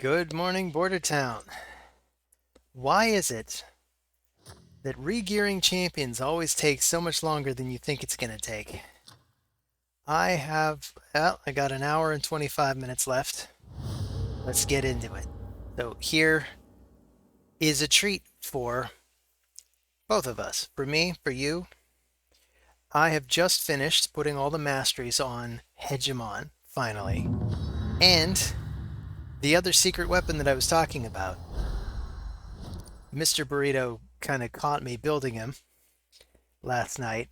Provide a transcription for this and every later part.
Good morning, Border Town. Why is it that re-gearing champions always takes so much longer than you think it's going to take? I got an hour and 25 minutes left. Let's get into it. So here is a treat for both of us. For me, for you. I have just finished putting all the masteries on Hegemon, finally. And the other secret weapon that I was talking about. Mr. Burrito kind of caught me building him last night.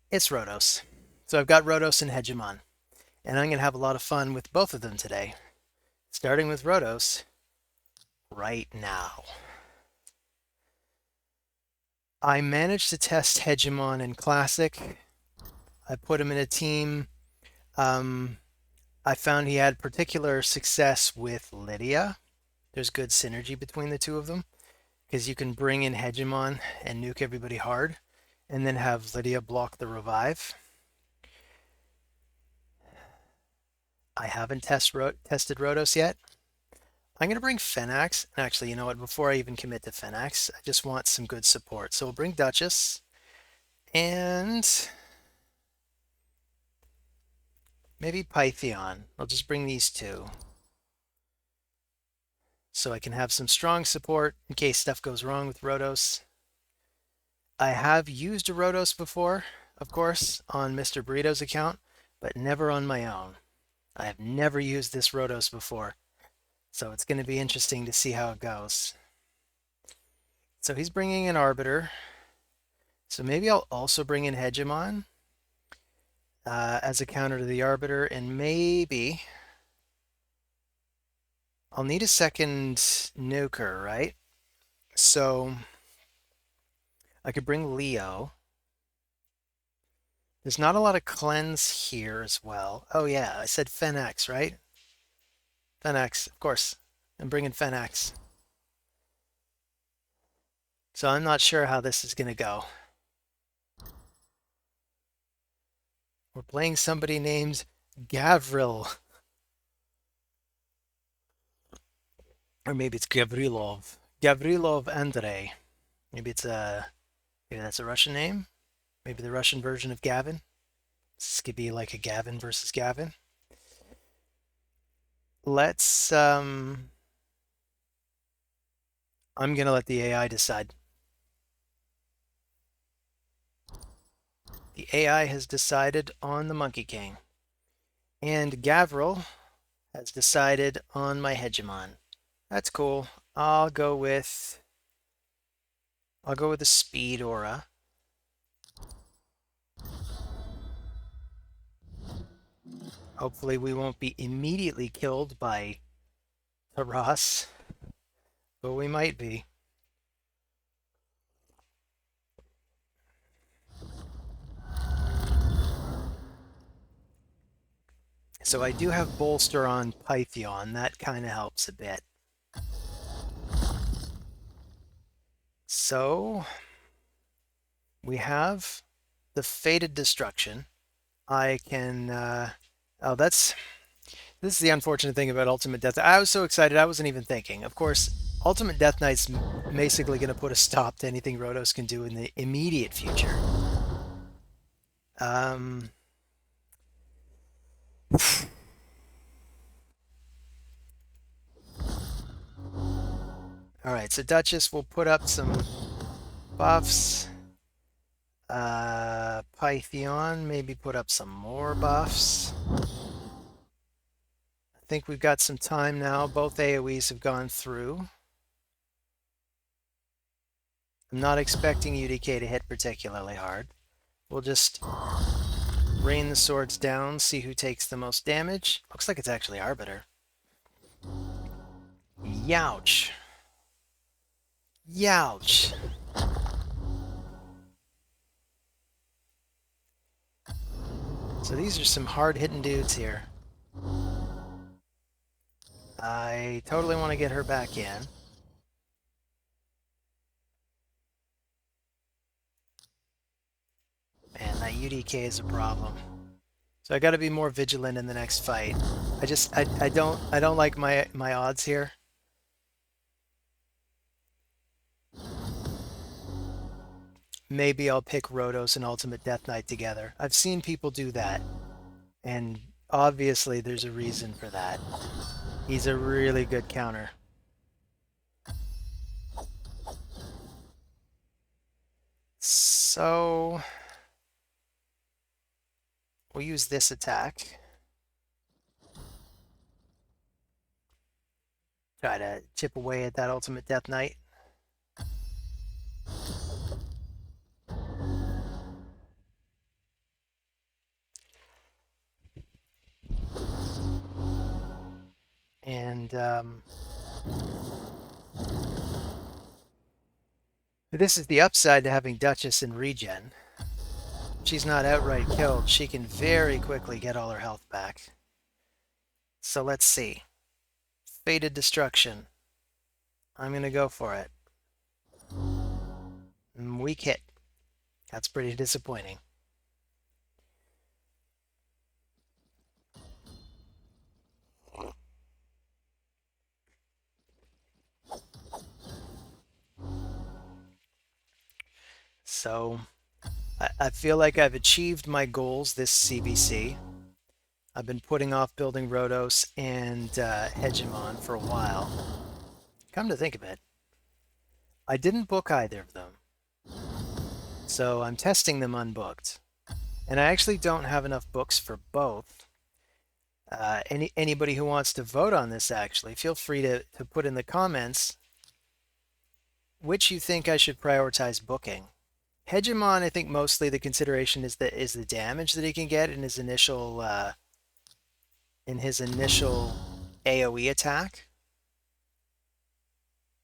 It's Rhodos. So I've got Rhodos and Hegemon, and I'm going to have a lot of fun with both of them today, starting with Rhodos right now. I managed to test Hegemon in Classic. I put him in a team. I found he had particular success with Lydia. There's good synergy between the two of them because you can bring in Hegemon and nuke everybody hard and then have Lydia block the revive. I haven't tested Rhodos yet. I'm going to bring Phenax. And actually, you know what? Before I even commit to Phenax, I just want some good support. So we'll bring Duchess. And maybe Pythion. I'll just bring these two. So I can have some strong support in case stuff goes wrong with Rhodos. I have used a Rhodos before, of course, on Mr. Burrito's account, but never on my own. I have never used this Rhodos before, so it's going to be interesting to see how it goes. So he's bringing an Arbiter, so maybe I'll also bring in Hegemon as a counter to the Arbiter, and maybe I'll need a second nuker, right? So I could bring Leo. There's not a lot of cleanse here as well. Oh yeah, I said Phenax, right? Phenax, of course. I'm bringing Phenax. So I'm not sure how this is going to go. We're playing somebody named Gavril. Or maybe it's Gavrilov. Gavrilov Andrei. Maybe that's a Russian name. Maybe the Russian version of Gavin. This could be like a Gavin versus Gavin. I'm gonna let the AI decide. The AI has decided on the Monkey King. And Gavril has decided on my Hegemon. That's cool. I'll go with the Speed Aura. Hopefully we won't be immediately killed by Taras, but we might be. So I do have Bolster on Pythion. That kind of helps a bit. So we have the Fated Destruction. I can... this is the unfortunate thing about Ultimate Death. I was so excited, I wasn't even thinking. Of course, Ultimate Death Knight's basically going to put a stop to anything Rhodos can do in the immediate future. Alright, so Duchess will put up some buffs. Pythion maybe put up some more buffs. I think we've got some time now. Both AoEs have gone through. I'm not expecting UDK to hit particularly hard. We'll just rain the swords down, see who takes the most damage. Looks like it's actually Arbiter. Youch. Youch. So these are some hard-hitting dudes here. I totally want to get her back in. Man, that UDK is a problem. So I got to be more vigilant in the next fight. I don't like my odds here. Maybe I'll pick Rhodos and Ultimate Death Knight together. I've seen people do that, and obviously there's a reason for that. He's a really good counter. So we'll use this attack. Try to chip away at that Ultimate Death Knight. And this is the upside to having Duchess in regen. If she's not outright killed, she can very quickly get all her health back. So let's see. Fated Destruction. I'm going to go for it. Weak hit. That's pretty disappointing. So I feel like I've achieved my goals this CBC. I've been putting off building Rhodos and Hegemon for a while. Come to think of it, I didn't book either of them. So I'm testing them unbooked. And I actually don't have enough books for both. Anybody who wants to vote on this, actually, feel free to put in the comments which you think I should prioritize booking. Hegemon, I think mostly the consideration is the damage that he can get in his initial AOE attack.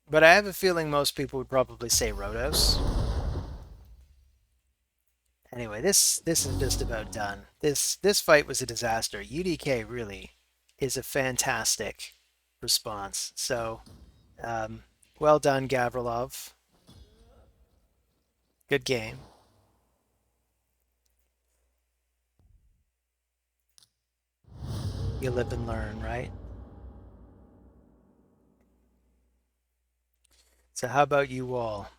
But I have a feeling most people would probably say Rhodos. Anyway, this is just about done. This fight was a disaster. UDK really is a fantastic response. So, well done, Gavrilov. Good game. You live and learn, right? So how about you all?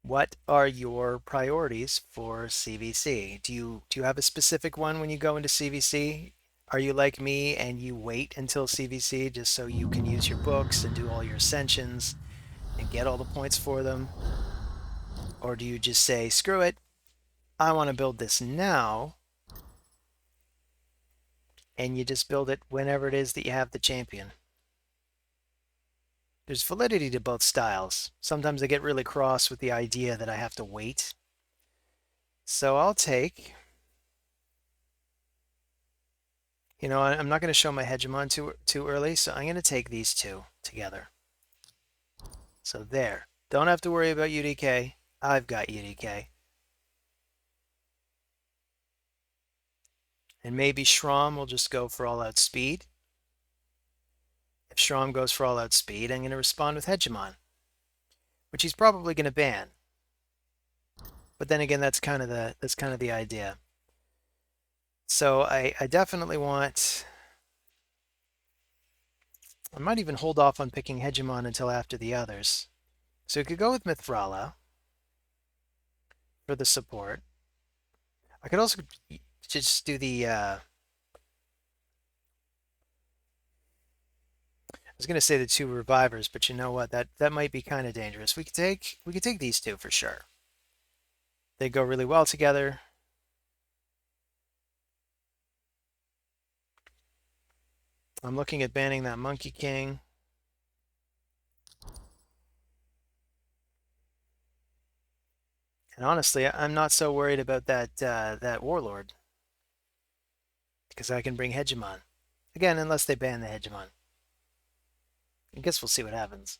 What are your priorities for CVC? Do you have a specific one when you go into CVC? Are you like me and you wait until CVC just so you can use your books and do all your ascensions and get all the points for them? Or do you just say, screw it, I want to build this now, and you just build it whenever it is that you have the champion? There's validity to both styles. Sometimes I get really cross with the idea that I have to wait. So I'll take, I'm not going to show my Hegemon too early, so I'm going to take these two together. So there. Don't have to worry about UDK. I've got UDK. And maybe Shrom will just go for all-out speed. If Shrom goes for all-out speed, I'm going to respond with Hegemon, which he's probably going to ban. But then again, that's kind of the idea. So I definitely want. I might even hold off on picking Hegemon until after the others. So we could go with Mithrala for the support. I could also just do the. I was going to say the two revivers, but you know what? That might be kind of dangerous. We could take these two for sure. They go really well together. I'm looking at banning that Monkey King. And honestly, I'm not so worried about that Warlord, because I can bring Hegemon. Again, unless they ban the Hegemon. I guess we'll see what happens.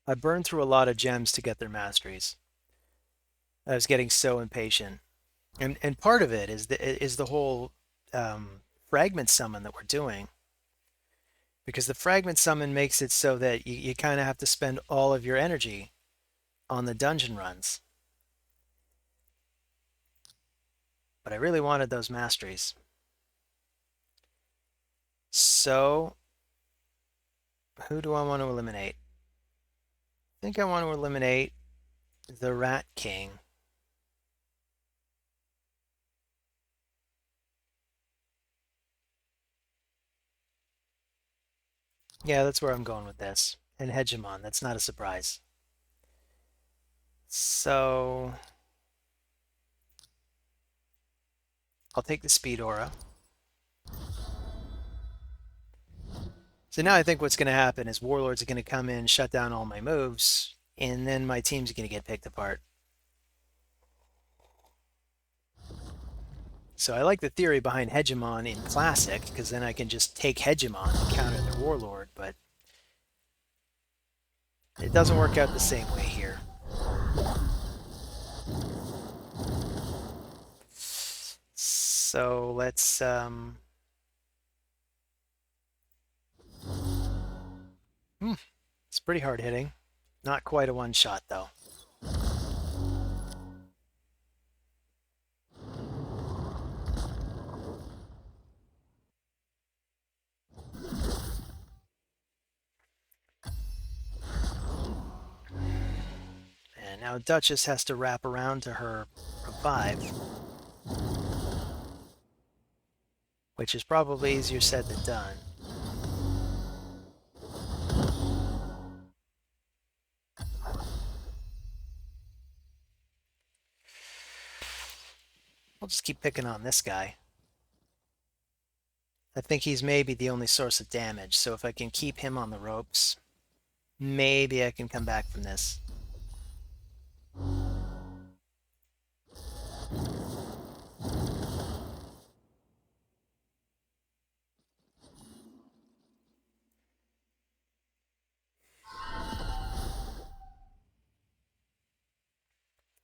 I burned through a lot of gems to get their masteries. I was getting so impatient. And part of it is the whole fragment summon that we're doing. Because the fragment summon makes it so that you kind of have to spend all of your energy on the dungeon runs. But I really wanted those masteries. So, who do I want to eliminate? I think I want to eliminate the Rat King. Yeah, that's where I'm going with this. And Hegemon, that's not a surprise. So, I'll take the Speed Aura. So now I think what's going to happen is Warlord's going to come in, shut down all my moves, and then my team's going to get picked apart. So I like the theory behind Hegemon in Classic, because then I can just take Hegemon and counter their Warlord, but it doesn't work out the same way here. So let's it's pretty hard hitting. Not quite a one shot though. And now Duchess has to wrap around to her revive, which is probably easier said than done. I'll just keep picking on this guy. I think he's maybe the only source of damage, so if I can keep him on the ropes, maybe I can come back from this.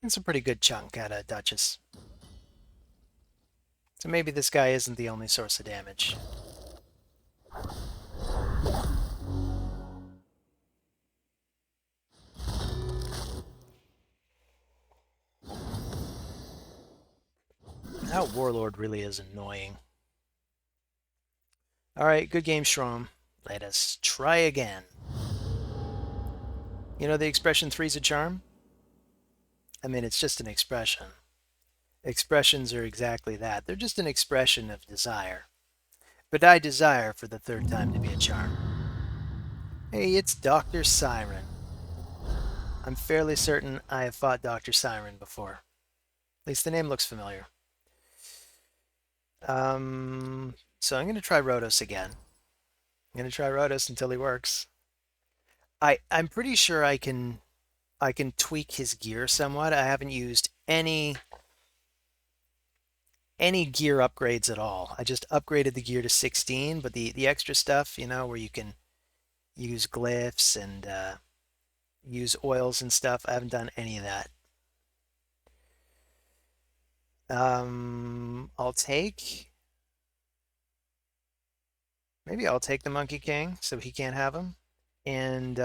It's a pretty good chunk out of Duchess. So maybe this guy isn't the only source of damage. That Warlord really is annoying. Alright, good game, Shrom. Let us try again. You know the expression three's a charm? I mean, it's just an expression. Expressions are exactly that. They're just an expression of desire. But I desire for the third time to be a charm. Hey, it's Dr. Siren. I'm fairly certain I have fought Dr. Siren before. At least the name looks familiar. So I'm going to try Rhodos again. I'm going to try Rhodos until he works. I'm pretty sure I can tweak his gear somewhat. I haven't used any gear upgrades at all. I just upgraded the gear to 16, but the extra stuff, you know, where you can use glyphs and use oils and stuff, I haven't done any of that. Maybe I'll take the Monkey King so he can't have him. And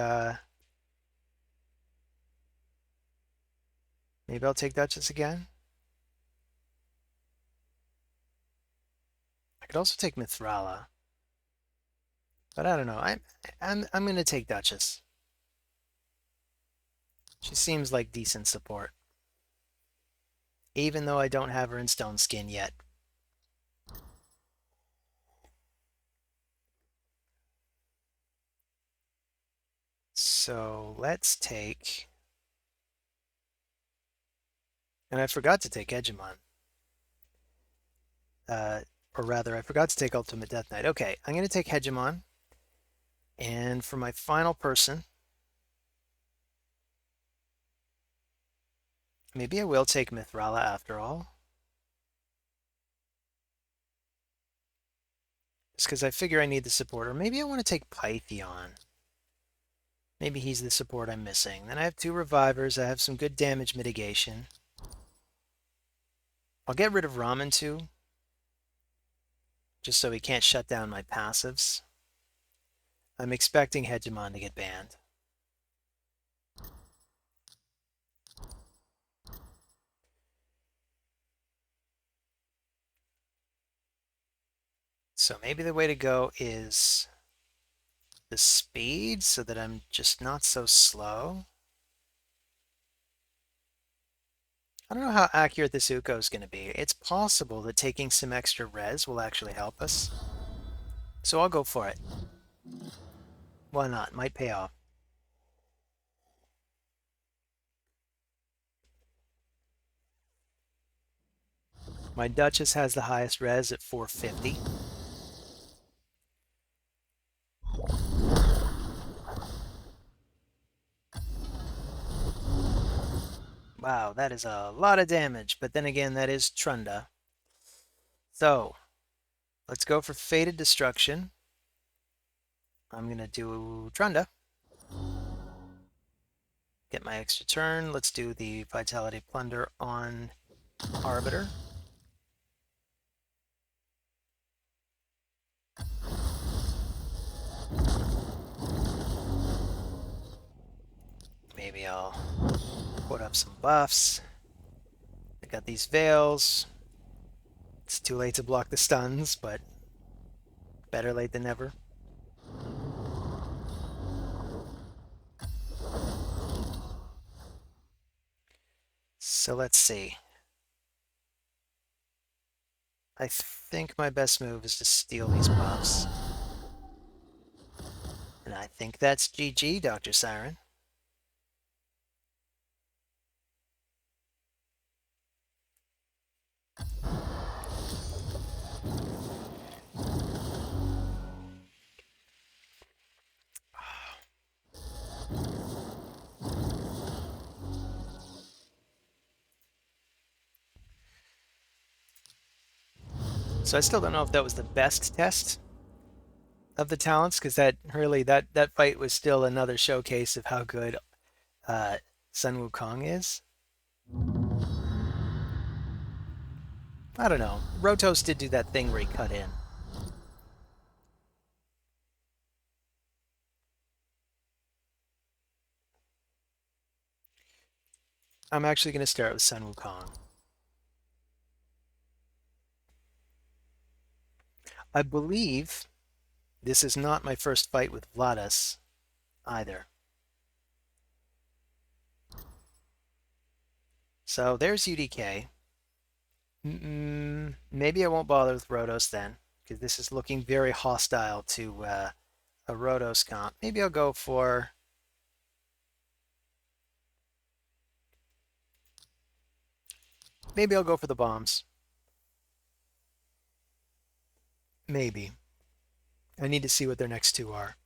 maybe I'll take Duchess again. I could also take Mithrala. But I don't know. I'm gonna take Duchess. She seems like decent support. Even though I don't have her in Stone Skin yet. So let's take... And I forgot to take Hegemon. Or rather, I forgot to take Ultimate Death Knight. Okay, I'm going to take Hegemon. And for my final person, maybe I will take Mithrala after all. Just because I figure I need the support. Or maybe I want to take Pythion. Maybe he's the support I'm missing. Then I have 2 revivers. I have some good damage mitigation. I'll get rid of Ramen too. Just so he can't shut down my passives. I'm expecting Hegemon to get banned. So maybe the way to go is the speed so that I'm just not so slow. I don't know how accurate this Uko is going to be. It's possible that taking some extra res will actually help us. So I'll go for it. Why not? Might pay off. My Duchess has the highest res at 450. Wow, that is a lot of damage, but then again, that is Trunda. So, let's go for Fated Destruction. I'm going to do Trunda. Get my extra turn. Let's do the Vitality Plunder on Arbiter. Maybe I'll put up some buffs. I got these Veils. It's too late to block the stuns, but better late than never. So let's see. I think my best move is to steal these buffs. And I think that's GG, Dr. Siren. So I still don't know if that was the best test of the talents, because that really that fight was still another showcase of how good Sun Wukong is. I don't know. Rotos did do that thing where he cut in. I'm actually going to start with Sun Wukong. I believe this is not my first fight with Vladas either. So there's UDK. Maybe I won't bother with Rotos then, because this is looking very hostile to a Rotos comp. Maybe I'll go for... Maybe I'll go for the bombs. Maybe. I need to see what their next two are.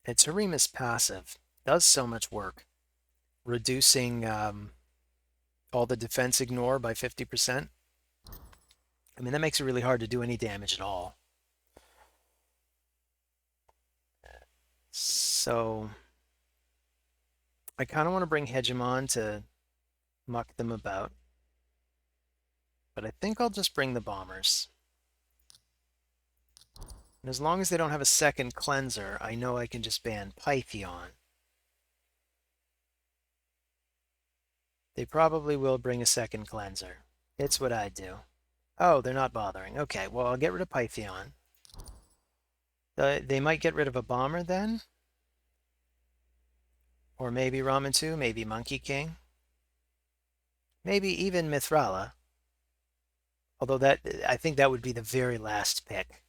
It's Harima's passive. Does so much work. Reducing all the defense ignore by 50%. I mean, that makes it really hard to do any damage at all. So I kind of want to bring Hegemon to muck them about. But I think I'll just bring the bombers. And as long as they don't have a second cleanser, I know I can just ban Pythion. They probably will bring a second cleanser. It's what I do. Oh, they're not bothering. Okay, well, I'll get rid of Pythion. They might get rid of a bomber then. Or maybe Ramantu, maybe Monkey King. Maybe even Mithrala. Although that, I think that would be the very last pick.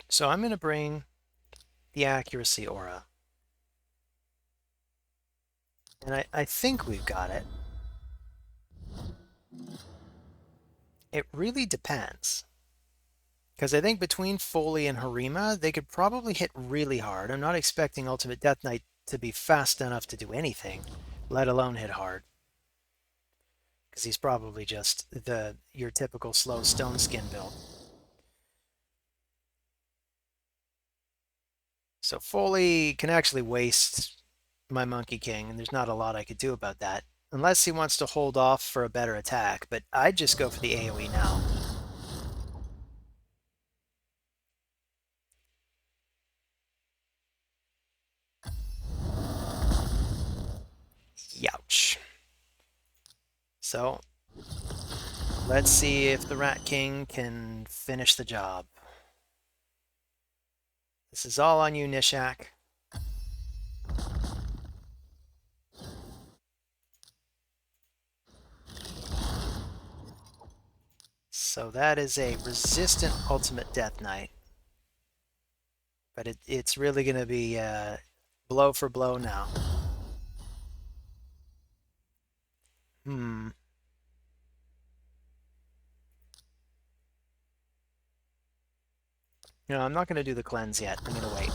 So I'm going to bring the Accuracy Aura. And I think we've got it. It really depends. Because I think between Foley and Harima, they could probably hit really hard. I'm not expecting Ultimate Death Knight to be fast enough to do anything, let alone hit hard. Because he's probably just your typical slow Stone Skin build. So Foley can actually waste my Monkey King, and there's not a lot I could do about that. Unless he wants to hold off for a better attack, but I'd just go for the AoE now. Youch. So, let's see if the Rat King can finish the job. This is all on you, Nishak. So that is a resistant ultimate Death Knight. But it's really going to be blow for blow now. Hmm. No, I'm not going to do the cleanse yet. I'm going to wait.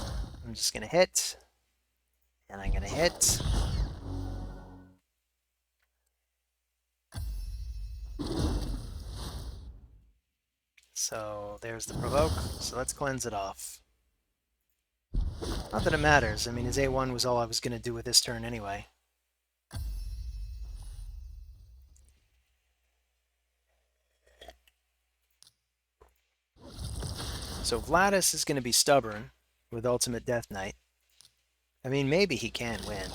I'm just going to hit. And I'm going to hit. So there's the provoke. So let's cleanse it off. Not that it matters. I mean, his A1 was all I was going to do with this turn anyway. So Vladis is going to be stubborn with Ultimate Death Knight. I mean, maybe he can win.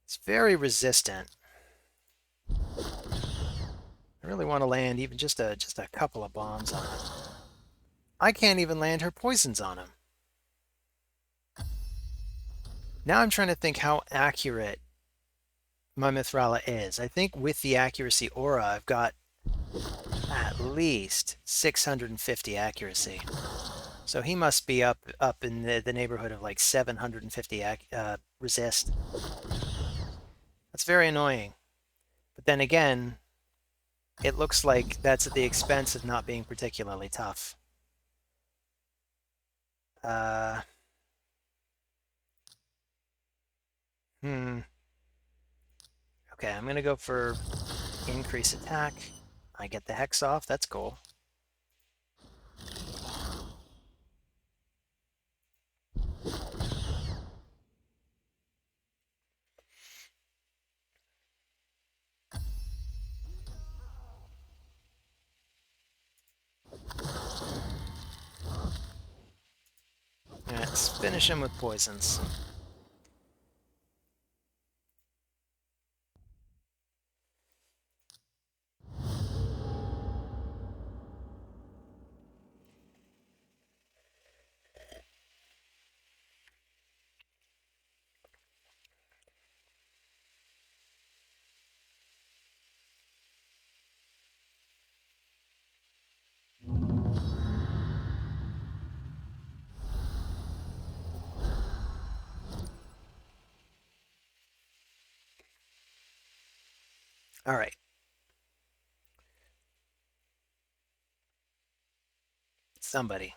It's very resistant. I really want to land even just a couple of bombs on him. I can't even land her poisons on him. Now I'm trying to think how accurate my Mithrala is. I think with the accuracy aura, I've got at least 650 accuracy. So he must be up in the neighborhood of like 750 resist. That's very annoying. But then again, it looks like that's at the expense of not being particularly tough. Okay, I'm going to go for increase attack. I get the hex off. That's cool. Let's finish him with poisons. All right. Somebody.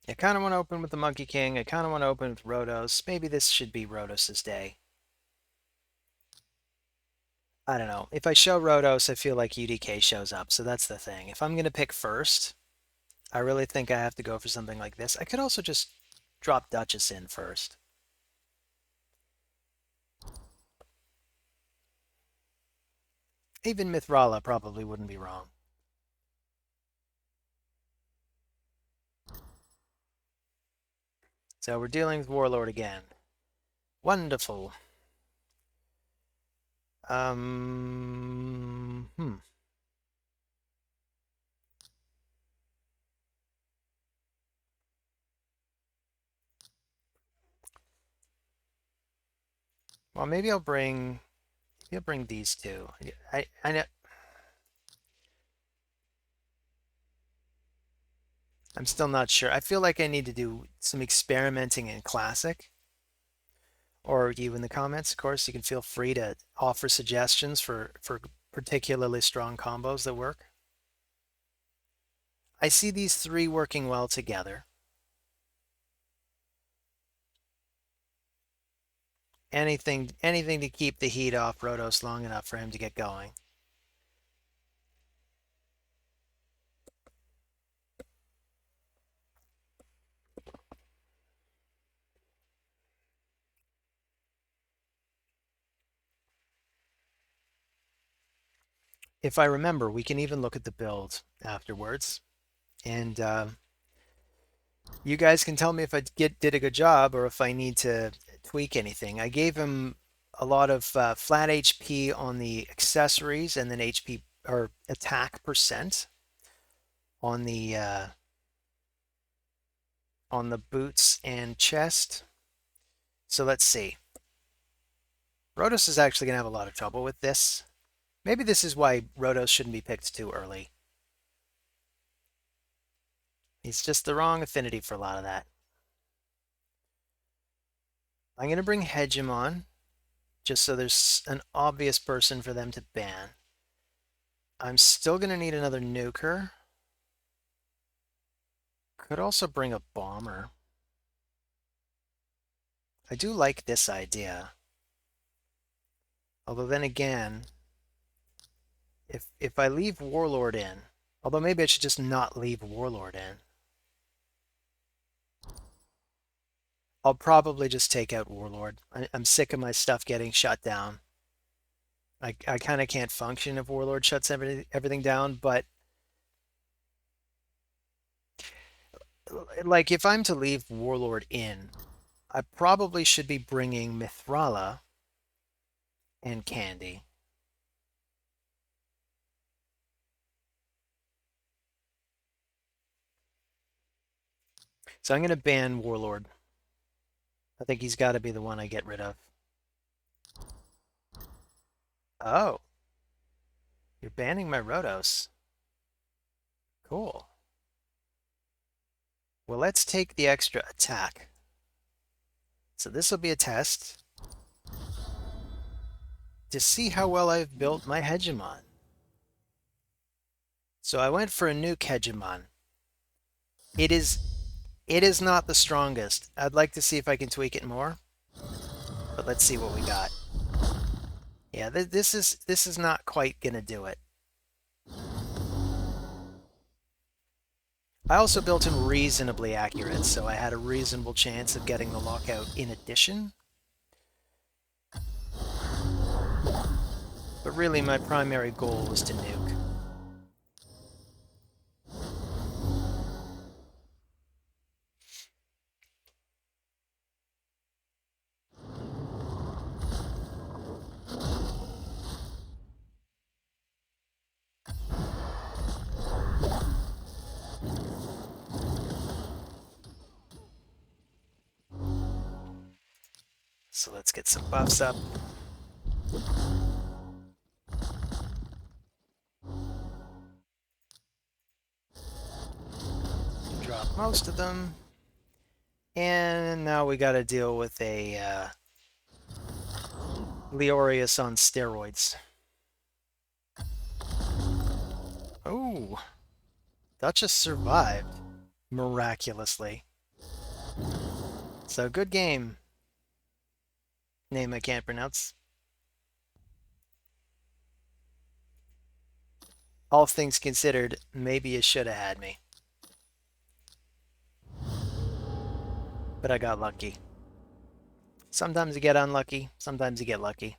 I kind of want to open with the Monkey King. I kind of want to open with Rhodos. Maybe this should be Rhodos' day. I don't know. If I show Rhodos, I feel like UDK shows up. So that's the thing. If I'm going to pick first, I really think I have to go for something like this. I could also just drop Duchess in first. Even Mithrala probably wouldn't be wrong. So we're dealing with Warlord again. Wonderful. Well, maybe I'll bring these two. I know. I'm still not sure. I feel like I need to do some experimenting in Classic. Or you in the comments, of course, you can feel free to offer suggestions for particularly strong combos that work. I see these three working well together. Anything to keep the heat off Rhodos long enough for him to get going. If I remember, we can even look at the build afterwards. And You guys can tell me if I did a good job or if I need to tweak anything. I gave him a lot of flat HP on the accessories and then HP or attack percent on the boots and chest. So let's see. Rotos is actually going to have a lot of trouble with this. Maybe this is why Rotos shouldn't be picked too early. He's just the wrong affinity for a lot of that. I'm going to bring Hegemon, just so there's an obvious person for them to ban. I'm still going to need another nuker. Could also bring a bomber. I do like this idea. Although then again, if I leave Warlord in, although maybe I should just not leave Warlord in. I'll probably just take out Warlord. I'm sick of my stuff getting shut down. I kind of can't function if Warlord shuts everything down, but like if I'm to leave Warlord in, I probably should be bringing Mithrala and Candy. So I'm going to ban Warlord. I think he's got to be the one I get rid of. Oh, you're banning my Rotos. Cool. Well, let's take the extra attack. So this will be a test to see how well I've built my Hegemon. So I went for a nuke Hegemon. It is not the strongest. I'd like to see if I can tweak it more. But let's see what we got. Yeah, this is not quite gonna do it. I also built him reasonably accurate, so I had a reasonable chance of getting the lockout in addition. But really, my primary goal was to nuke. So let's get some buffs up. Drop most of them. And now we got to deal with a Leorius on steroids. Oh, Duchess survived miraculously. So good game. Name I can't pronounce. All things considered, maybe you should have had me. But I got lucky. Sometimes you get unlucky, sometimes you get lucky.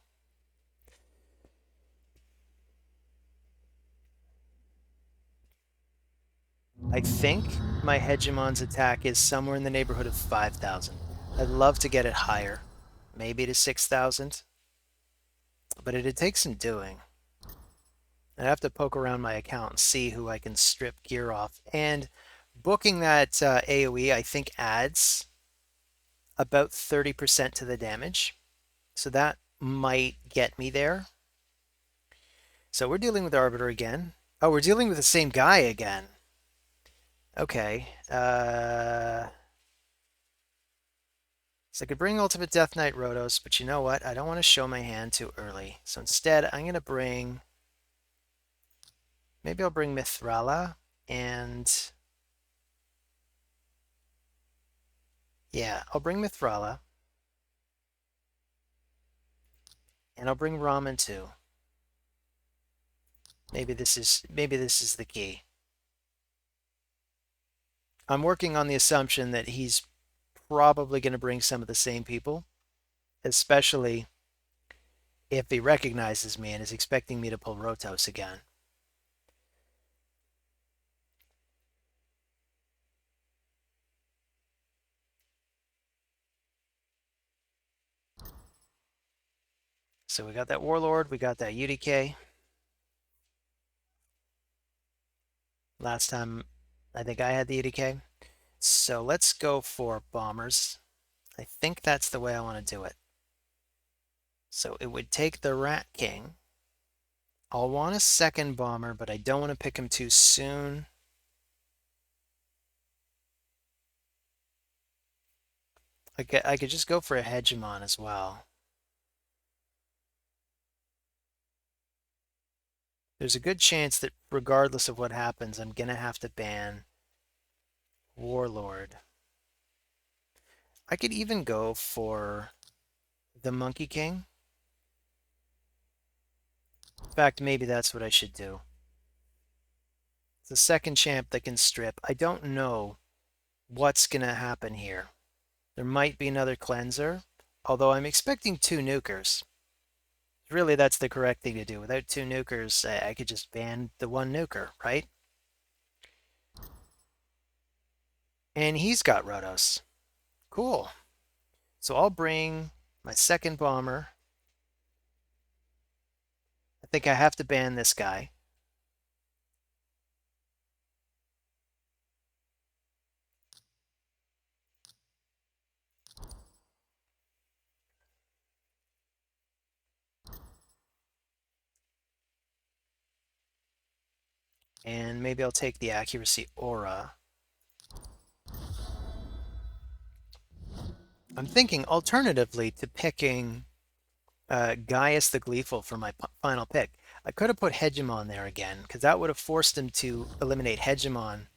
I think my Hegemon's attack is somewhere in the neighborhood of 5,000. I'd love to get it higher, maybe to 6,000. But it'd take some doing. I'd have to poke around my account and see who I can strip gear off. And booking that AoE, I think, adds about 30% to the damage. So that might get me there. So we're dealing with Arbiter again. Oh, we're dealing with the same guy again. Okay. So I could bring Ultimate Death Knight Rotos, but you know what? I don't want to show my hand too early. So instead, I'm going to bring... Maybe I'll bring Mithrala and... Yeah, I'll bring Mithrala. And I'll bring Ramen too. Maybe this is the key. I'm working on the assumption that he's probably going to bring some of the same people, especially if he recognizes me and is expecting me to pull Rotos again. So we got that Warlord, we got that UDK. Last time, I think I had the UDK. So let's go for bombers. I think that's the way I want to do it. So it would take the Rat King. I'll want a second bomber, but I don't want to pick him too soon. I could just go for a Hegemon as well. There's a good chance that regardless of what happens, I'm going to have to ban Warlord. I could even go for the Monkey King. In fact, maybe that's what I should do. It's the second champ that can strip. I don't know what's going to happen here. There might be another cleanser, although I'm expecting 2 nukers. Really, that's the correct thing to do. Without 2 nukers, I could just ban the 1 nuker, right? And he's got Rotos. Cool. So I'll bring my second bomber. I think I have to ban this guy. And maybe I'll take the accuracy aura. I'm thinking alternatively to picking Gaius the Gleeful for my final pick. I could have put Hegemon there again, because that would have forced him to eliminate Hegemon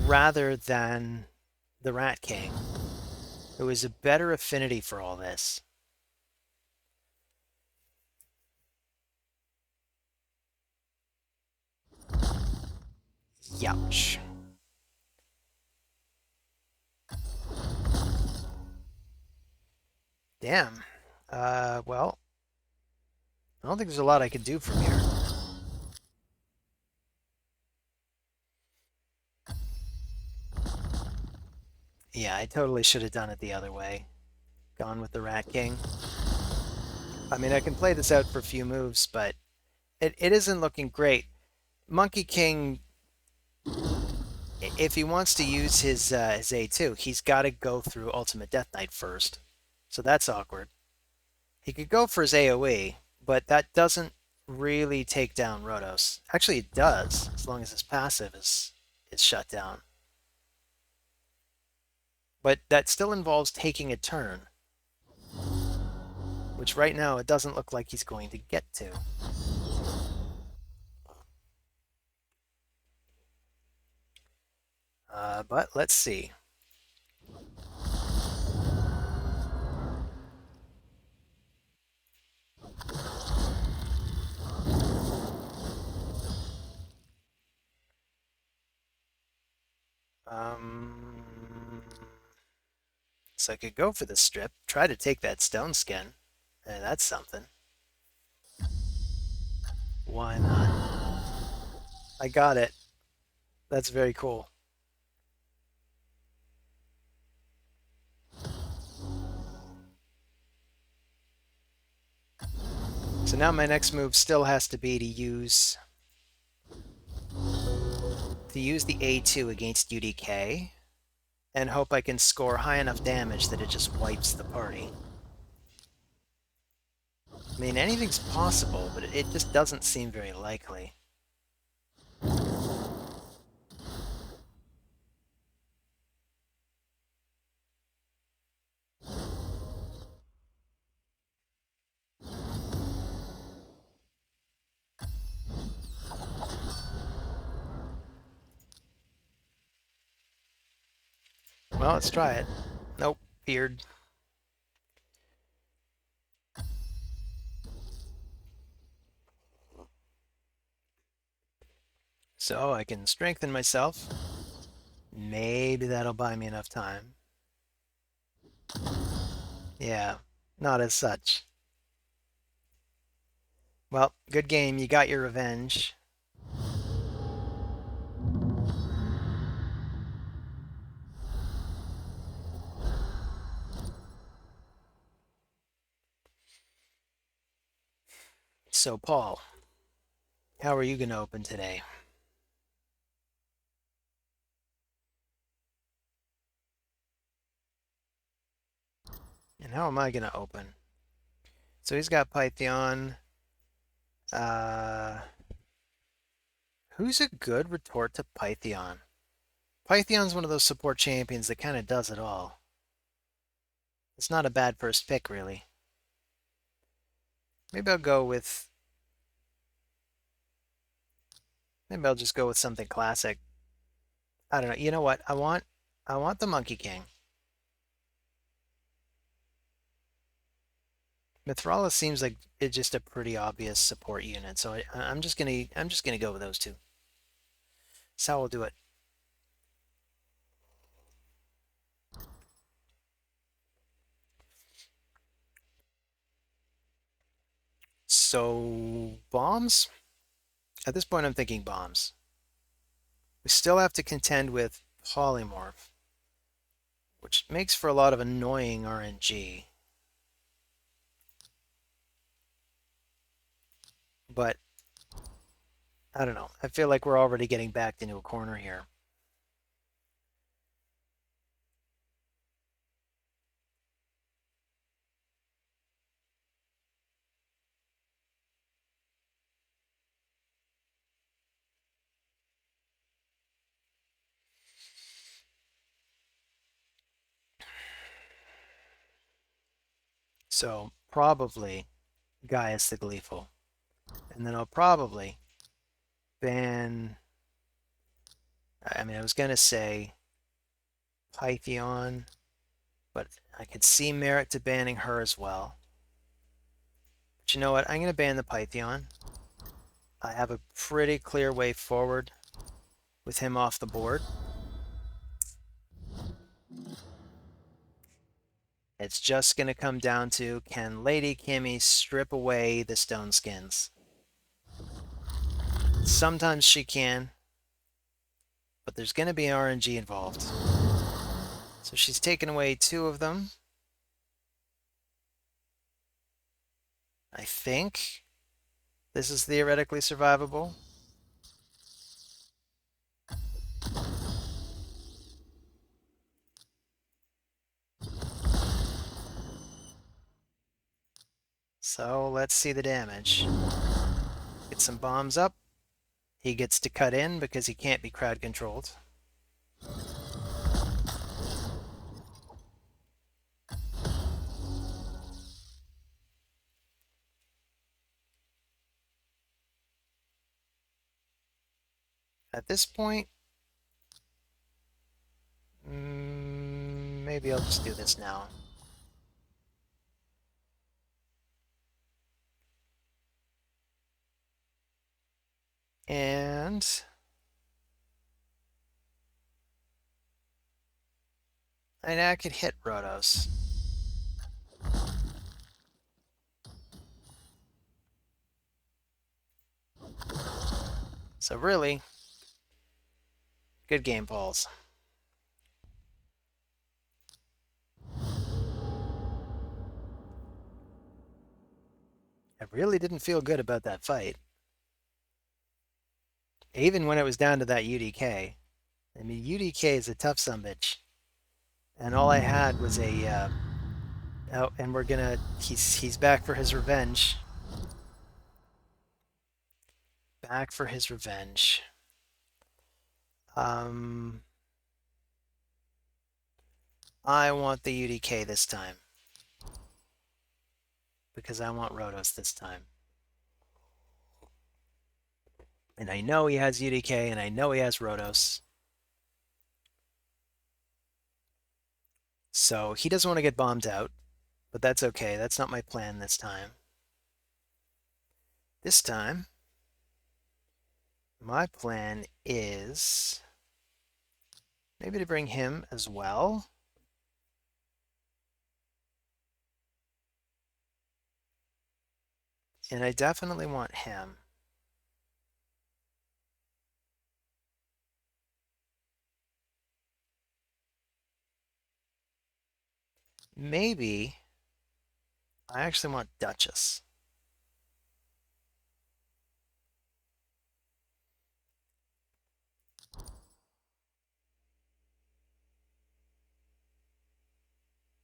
rather than the Rat King. There was a better affinity for all this. Youch. Damn. Well, I don't think there's a lot I could do from here. Yeah, I totally should have done it the other way. Gone with the Rat King. I mean, I can play this out for a few moves, but it isn't looking great. Monkey King, if he wants to use his A2, he's got to go through Ultimate Death Knight first. So that's awkward. He could go for his AoE, but that doesn't really take down Rotos. Actually, it does, as long as his passive is shut down. But that still involves taking a turn, which right now it doesn't look like he's going to get to. But let's see. So I could go for the strip, try to take that stone skin. That's something. Why not? I got it. That's very cool. So now my next move still has to be to use the A2 against UDK and hope I can score high enough damage that it just wipes the party. I mean, anything's possible, but it just doesn't seem very likely. Well, let's try it. Nope, feared. So I can strengthen myself. Maybe that'll buy me enough time. Yeah, not as such. Well, good game. You got your revenge. So, Paul, how are you going to open today? And how am I going to open? So he's got Python. Uh, who's a good retort to Python? Python's one of those support champions that kind of does it all. It's not a bad first pick, really. Maybe I'll go with. Maybe I'll just go with something classic. I don't know. You know what? I want the Monkey King. Mithralis seems like it's just a pretty obvious support unit, so I'm just gonna go with those two. That's how we'll do it. So bombs. At this point, I'm thinking bombs. We still have to contend with polymorph, which makes for a lot of annoying RNG. But I don't know. I feel like we're already getting backed into a corner here. So probably Gaius the Gleeful. And then I'll probably ban. I mean, I was going to say Pythion, but I could see merit to banning her as well. But you know what? I'm going to ban the Pythion. I have a pretty clear way forward with him off the board. It's just going to come down to, can Lady Kimmy strip away the stone skins? Sometimes she can, but there's going to be RNG involved. So she's taken away 2 of them. I think this is theoretically survivable. So let's see the damage. Get some bombs up. He gets to cut in because he can't be crowd controlled. At this point, maybe I'll just do this now. And I could hit Rotos. So really, good game, Pauls. I really didn't feel good about that fight. Even when it was down to that UDK. I mean, UDK is a tough sumbitch. And all I had was a, oh, and we're gonna, he's back for his revenge. Back for his revenge. I want the UDK this time. Because I want Rotos this time. And I know he has UDK, and I know he has Rotos. So he doesn't want to get bombed out, but that's okay. That's not my plan this time. This time, my plan is maybe to bring him as well. And I definitely want him. Maybe I actually want Duchess.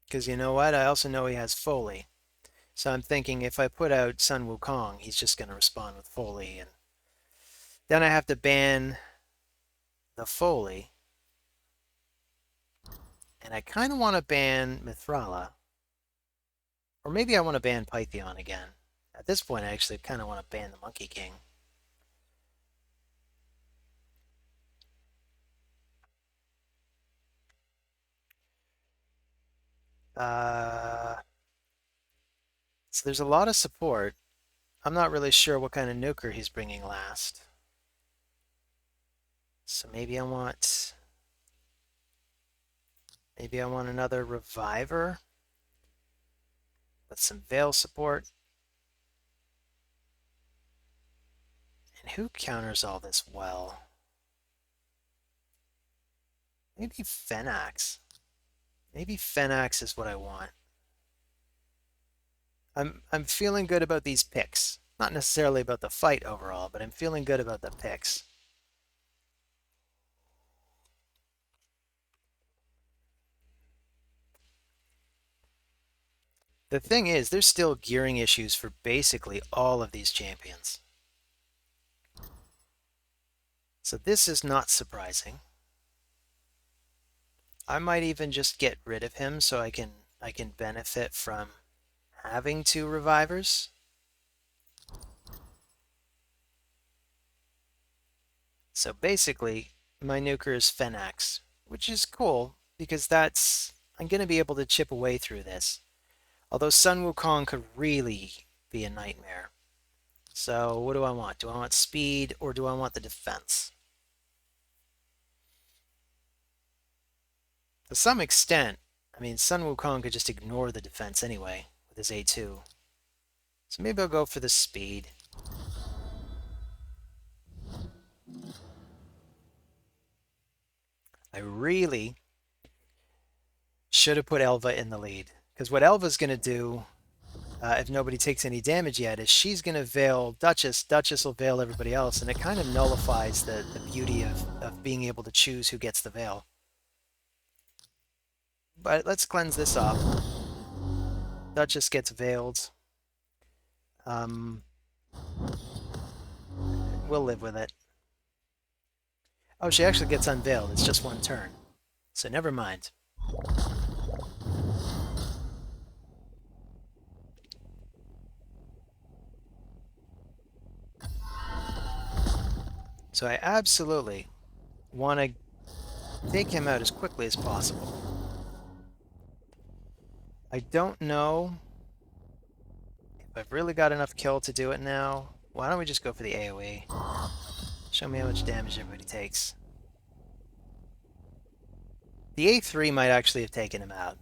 Because you know what? I also know he has Foley. So I'm thinking if I put out Sun Wukong, he's just going to respond with Foley. And then I have to ban the Foley. And I kind of want to ban Mithrala. Or maybe I want to ban Pythion again. At this point, I actually kind of want to ban the Monkey King. So there's a lot of support. I'm not really sure what kind of nuker he's bringing last. So maybe I want another Reviver with some Veil support. And who counters all this well? Maybe Fenax. Maybe Fenax is what I want. I'm feeling good about these picks. Not necessarily about the fight overall, but I'm feeling good about the picks. The thing is, there's still gearing issues for basically all of these champions. So this is not surprising. I might even just get rid of him so I can benefit from having two revivers. So basically, my nuker is Fenax, which is cool because I'm going to be able to chip away through this. Although Sun Wukong could really be a nightmare. So what do I want? Do I want speed or do I want the defense? To some extent, I mean, Sun Wukong could just ignore the defense anyway with his A2. So maybe I'll go for the speed. I really should have put Elva in the lead. Because what Elva's going to do, if nobody takes any damage yet, is she's going to veil Duchess. Duchess will veil everybody else, and it kind of nullifies the beauty of being able to choose who gets the veil. But let's cleanse this off. Duchess gets veiled. We'll live with it. Oh, she actually gets unveiled. It's just one turn. So never mind. So I absolutely want to take him out as quickly as possible. I don't know if I've really got enough kill to do it now. Why don't we just go for the AoE? Show me how much damage everybody takes. The A3 might actually have taken him out.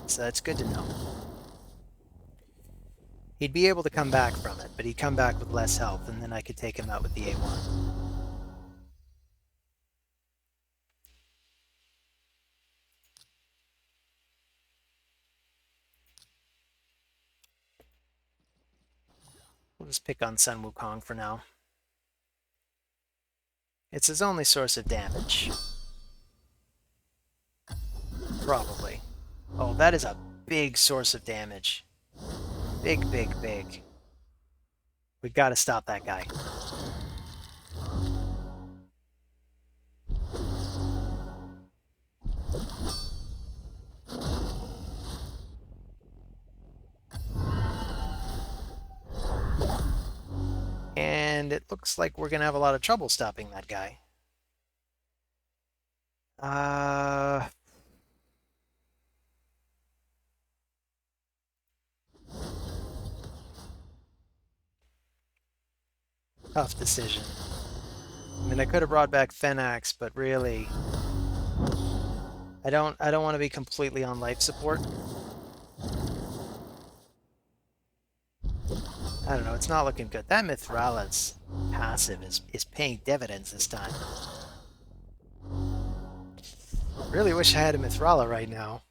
So that's good to know. He'd be able to come back from it, but he'd come back with less health, and then I could take him out with the A1. We'll just pick on Sun Wukong for now. It's his only source of damage. Probably. Oh, that is a big source of damage. Big, big, big. We gotta stop that guy. And it looks like we're gonna have a lot of trouble stopping that guy. Tough decision. I mean, I could have brought back Fenax, but really, I don't want to be completely on life support. I don't know, it's not looking good. That Mithrala's passive is paying dividends this time. Really wish I had a Mithrala right now.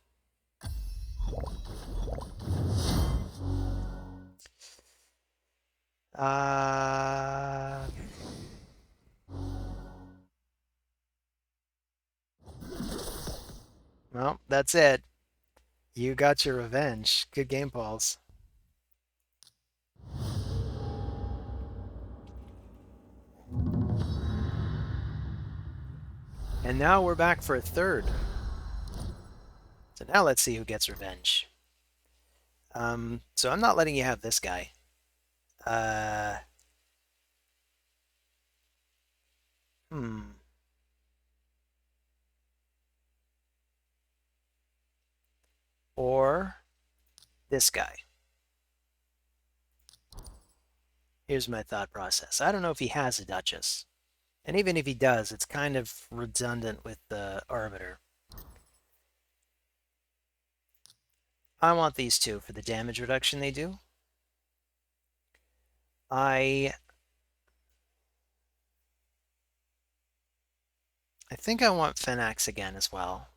that's it. You got your revenge. Good game, Pauls. And now we're back for a third. So now let's see who gets revenge. So I'm not letting you have this guy. Uh, hmm. Or this guy. Here's my thought process. I don't know if he has a Duchess. And even if he does, it's kind of redundant with the Arbiter. I want these two for the damage reduction they do. I think I want Fenax again as well.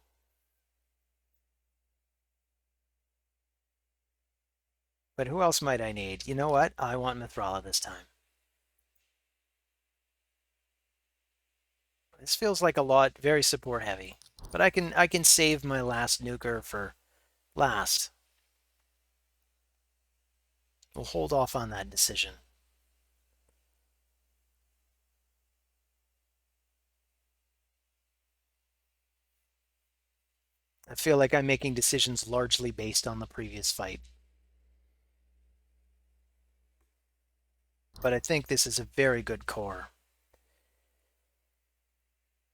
But who else might I need? You know what? I want Mithrala this time. This feels like a lot, very support heavy. But I can save my last nuker for last. We'll hold off on that decision. I feel like I'm making decisions largely based on the previous fight. But I think this is a very good core.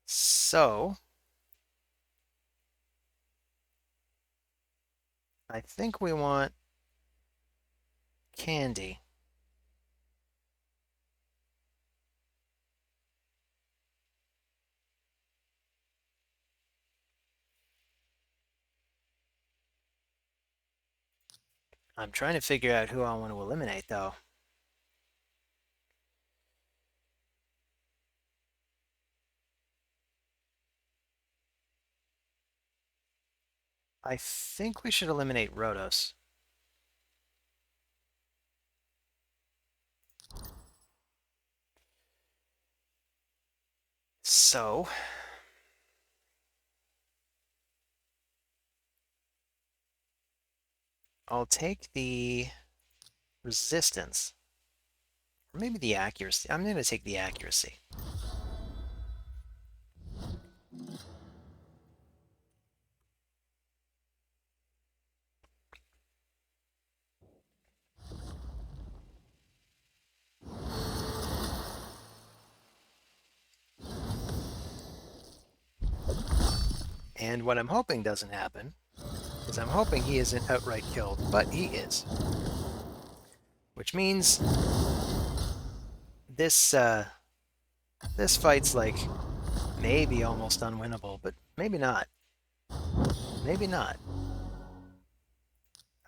So, I think we want Candy. I'm trying to figure out who I want to eliminate, though. I think we should eliminate Rhodos. So, I'll take the resistance. Or maybe the accuracy. I'm going to take the accuracy. And what I'm hoping doesn't happen is I'm hoping he isn't outright killed, but he is. Which means this this fight's like maybe almost unwinnable, but maybe not. Maybe not.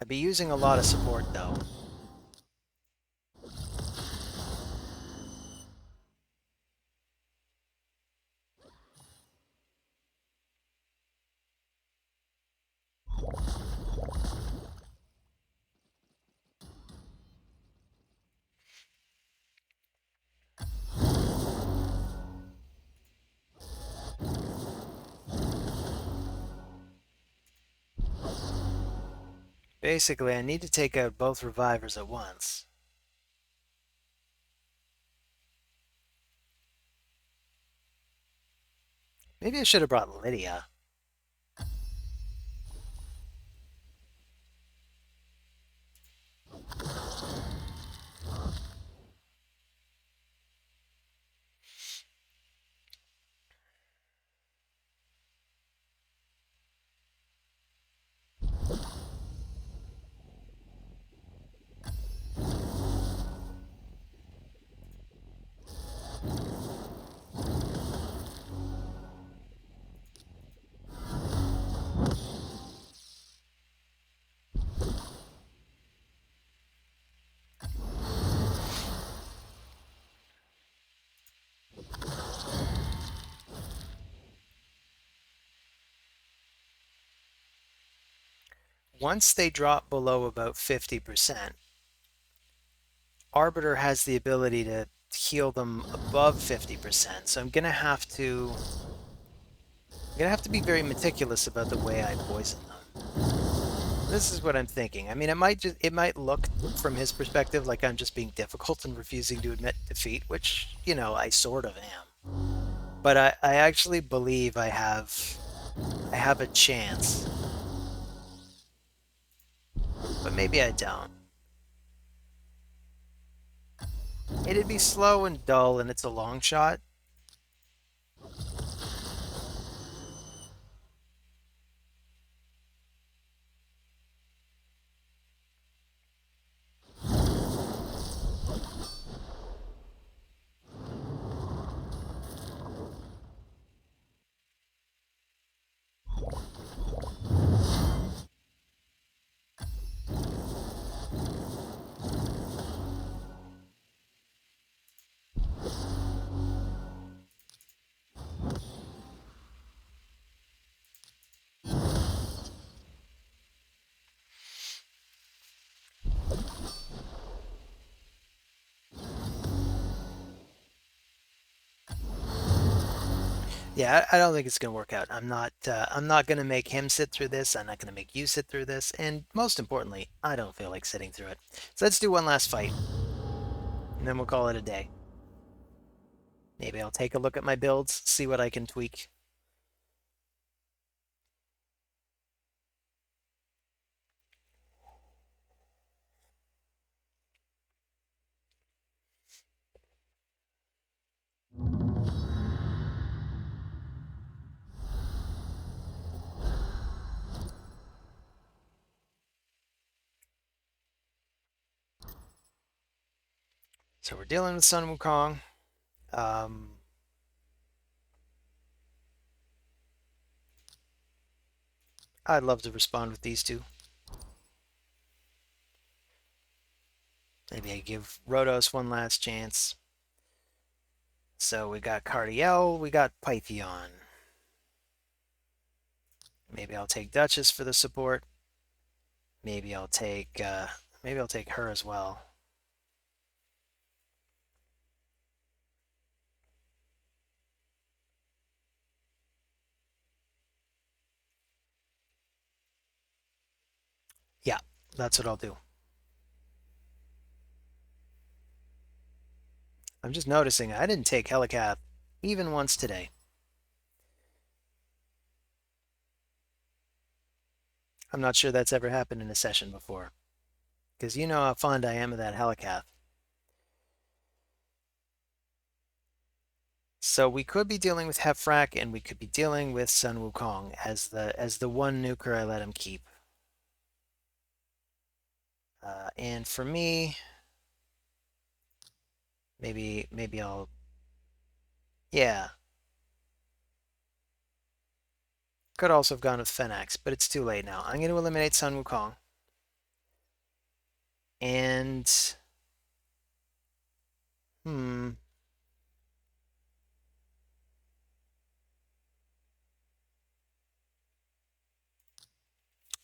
I'd be using a lot of support though. Basically, I need to take out both revivers at once. Maybe I should have brought Lydia. Once they drop below about 50%, Arbiter has the ability to heal them above 50%. So I'm going to have to I'm gonna have to be very meticulous about the way I poison them. This is what I'm thinking. I mean, it might look from his perspective like I'm just being difficult and refusing to admit defeat, which, I sort of am. But I actually believe I have a chance. But maybe I don't. It'd be slow and dull and it's a long shot. Yeah, I don't think it's gonna work out. I'm not gonna make him sit through this. I'm not gonna make you sit through this. And most importantly, I don't feel like sitting through it. So let's do one last fight, and then we'll call it a day. Maybe I'll take a look at my builds, see what I can tweak. So we're dealing with Sun Wukong. Um, I'd love to respond with these two. Maybe I give Rhodos one last chance. So we got Cardiel, we got Pythion. Maybe I'll take Duchess for the support. Maybe I'll take her as well. Yeah, that's what I'll do. I'm just noticing I didn't take Helicath even once today. I'm not sure that's ever happened in a session before. Because you know how fond I am of that Helicath. So we could be dealing with Hefrak, and we could be dealing with Sun Wukong as the one nuker I let him keep. And for me, maybe I'll, yeah. Could also have gone with Fenax, but it's too late now. I'm going to eliminate Sun Wukong. And, hmm,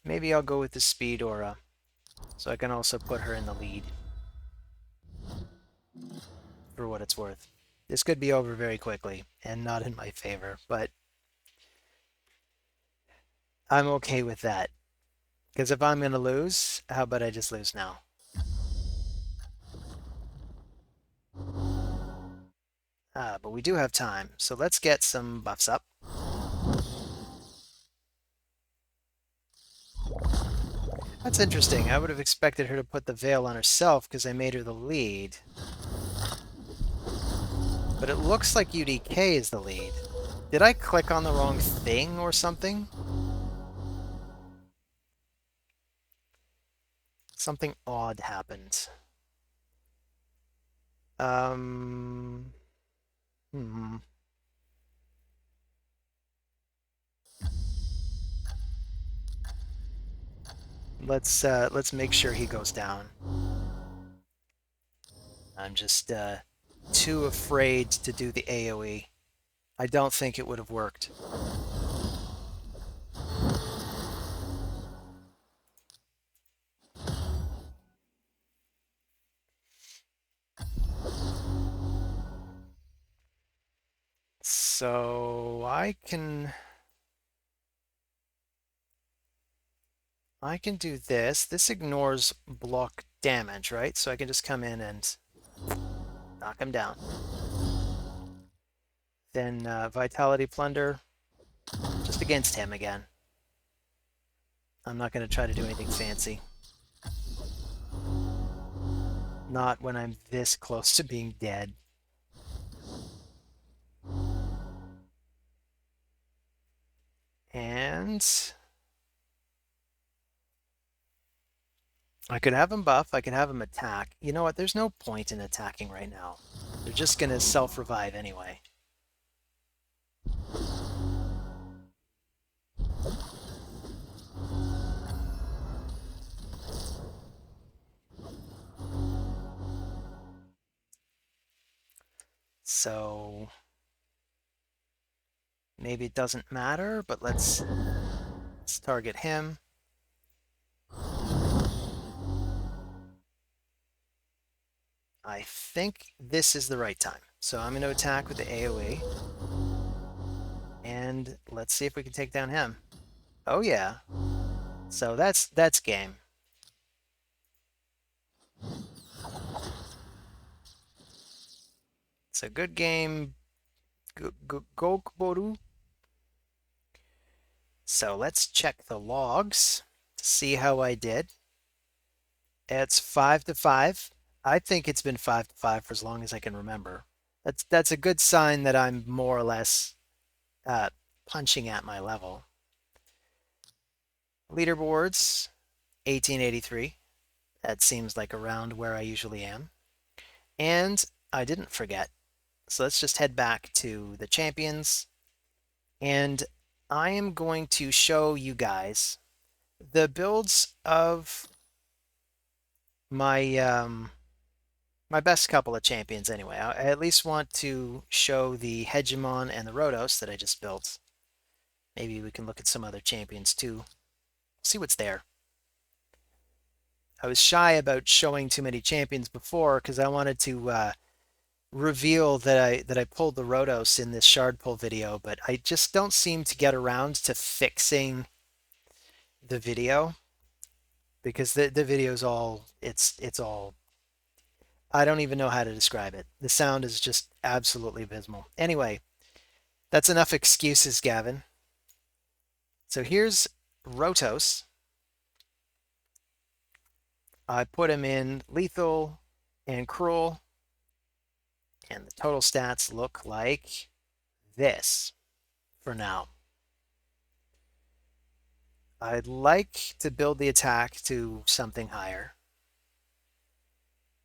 maybe I'll go with the Speed Aura, so I can also put her in the lead, for what it's worth. This could be over very quickly, and not in my favor, but I'm okay with that. Because if I'm going to lose, how about I just lose now? But we do have time, so let's get some buffs up. That's interesting. I would have expected her to put the veil on herself because I made her the lead. But it looks like UDK is the lead. Did I click on the wrong thing or something? Something odd happened. Um... Hmm. Let's make sure he goes down. I'm just too afraid to do the AoE. I don't think it would have worked. So I can I can do this. This ignores block damage, right? So I can just come in and knock him down. Then Vitality Plunder, just against him again. I'm not going to try to do anything fancy. Not when I'm this close to being dead. And I could have him buff. I could have him attack. You know what? There's no point in attacking right now. They're just going to self-revive anyway. So maybe it doesn't matter, but let's target him. I think this is the right time. So I'm going to attack with the AoE. And let's see if we can take down him. Oh yeah. So that's game. It's a good game. Gokboru. So let's check the logs to see how I did. It's 5-5. I think it's been 5-5 for as long as I can remember. That's a good sign that I'm more or less punching at my level. Leaderboards, 1883. That seems like around where I usually am. And I didn't forget. So let's just head back to the champions. And I am going to show you guys the builds of my my best couple of champions anyway. I at least want to show the Hegemon and the Rhodos that I just built. Maybe we can look at some other champions too. See what's there. I was shy about showing too many champions before because I wanted to reveal that I pulled the Rhodos in this shard pull video, but I just don't seem to get around to fixing the video because the video's all it's all I don't even know how to describe it. The sound is just absolutely abysmal. Anyway, that's enough excuses, Gavin. So here's Rotos. I put him in lethal and cruel, and the total stats look like this for now. I'd like to build the attack to something higher.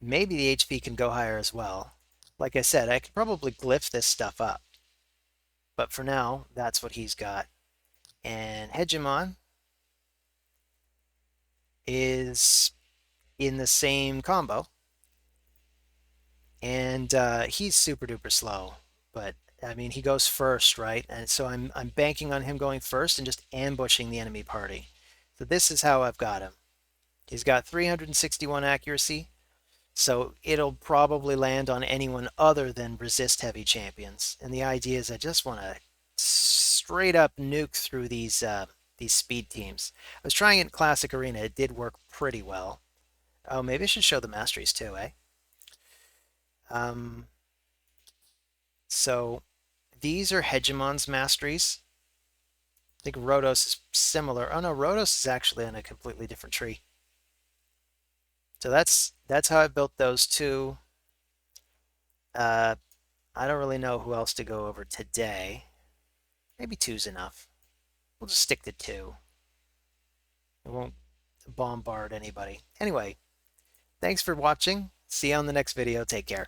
Maybe the HP can go higher as well. Like I said, I could probably glyph this stuff up. But for now, that's what he's got. And Hegemon is in the same combo. And he's super duper slow. But I mean, he goes first, right? And so I'm banking on him going first and just ambushing the enemy party. So this is how I've got him. He's got 361 accuracy. So it'll probably land on anyone other than resist heavy champions. And the idea is I just want to straight up nuke through these speed teams. I was trying it in Classic Arena. It did work pretty well. Oh, maybe I should show the masteries too, eh? So these are Hegemon's masteries. I think Rhodos is similar. Oh no, Rhodos is actually on a completely different tree. So that's how I built those two. I don't really know who else to go over today. Maybe two's enough. We'll just stick to two. It won't bombard anybody. Anyway, thanks for watching. See you on the next video. Take care.